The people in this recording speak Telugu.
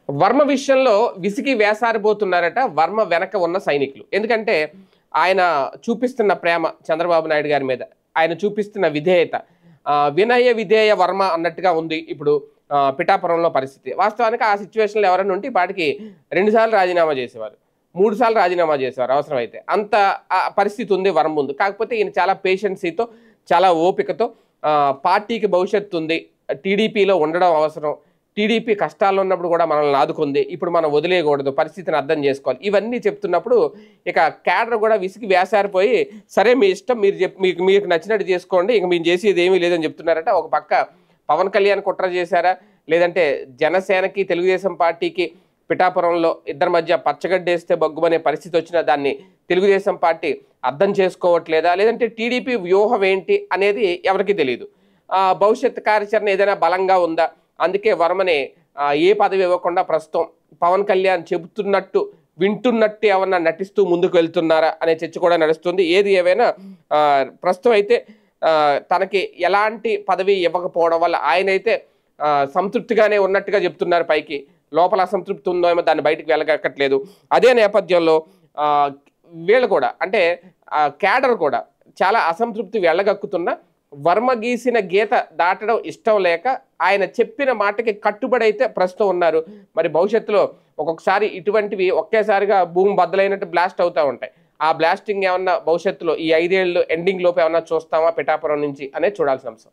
వర్మ విషయంలో విసిగి వేసారిపోతున్నారట వర్మ వెనక ఉన్న సైనికులు. ఎందుకంటే ఆయన చూపిస్తున్న ప్రేమ చంద్రబాబు నాయుడు గారి మీద, ఆయన చూపిస్తున్న విధేయత, వినయ విధేయ వర్మ అన్నట్టుగా ఉంది ఇప్పుడు పిఠాపురంలో పరిస్థితి. వాస్తవానికి ఆ సిచ్యువేషన్లో ఎవరైనా ఉంటే వాటికి 2 సార్లు రాజీనామా చేసేవారు, 3 సార్లు రాజీనామా చేసేవారు అవసరమైతే. అంత పరిస్థితి ఉంది వర్మ ముందు. కాకపోతే ఈయన చాలా పేషెన్సీతో, చాలా ఓపికతో పార్టీకి భవిష్యత్తు ఉంది, టీడీపీలో ఉండడం అవసరం, టీడీపీ కష్టాల్లో ఉన్నప్పుడు కూడా మనల్ని ఆదుకుంది, ఇప్పుడు మనం వదిలేయకూడదు, పరిస్థితిని అర్థం చేసుకోవాలి, ఇవన్నీ చెప్తున్నప్పుడు ఇక క్యాడర్ కూడా విసిగి వేసారిపోయి సరే మీ ఇష్టం, మీరు మీకు నచ్చినట్టు చేసుకోండి, ఇక మేము చేసేది ఏమీ లేదని చెప్తున్నారట. ఒక పక్క పవన్ కళ్యాణ్ కుట్ర చేశారా, లేదంటే జనసేనకి తెలుగుదేశం పార్టీకి పిఠాపురంలో ఇద్దరి మధ్య పచ్చగడ్డేస్తే బగ్గుమనే పరిస్థితి వచ్చినా దాన్ని తెలుగుదేశం పార్టీ అర్థం చేసుకోవట్లేదా, లేదంటే టీడీపీ వ్యూహం ఏంటి అనేది ఎవరికీ తెలియదు. భవిష్యత్ కార్యాచరణ ఏదైనా బలంగా ఉందా, అందుకే వర్మని ఏ పదవి ఇవ్వకుండా ప్రస్తుతం పవన్ కళ్యాణ్ చెబుతున్నట్టు వింటున్నట్టు ఏమన్నా నటిస్తూ ముందుకు వెళ్తున్నారా అనే చర్చ కూడా నడుస్తుంది. ఏది ఏమైనా ప్రస్తుతం అయితే తనకి ఎలాంటి పదవి ఇవ్వకపోవడం వల్ల ఆయనైతే సంతృప్తిగానే ఉన్నట్టుగా చెప్తున్నారు. పైకి లోపల అసంతృప్తి ఉందో ఏమో దాన్ని బయటికి వెళ్ళగక్కట్లేదు. అదే నేపథ్యంలో వీళ్ళు కూడా అంటే క్యాడర్ కూడా చాలా అసంతృప్తి వెళ్ళగక్కుతున్న, వర్మ గీసిన గీత దాటడం ఇష్టం లేక ఆయన చెప్పిన మాటకి కట్టుబడి అయితే ప్రస్తుతం ఉన్నారు. మరి భవిష్యత్తులో ఒక్కొక్కసారి ఇటువంటివి ఒకేసారిగా భూమి బద్దలైనట్టు బ్లాస్ట్ అవుతూ ఉంటాయి. ఆ బ్లాస్టింగ్ ఏమన్నా భవిష్యత్తులో ఈ 5 ఏళ్ళు ఎండింగ్ లోపు ఏమన్నా చూస్తామా పిఠాపురం నుంచి అనేది చూడాల్సిన అంశం.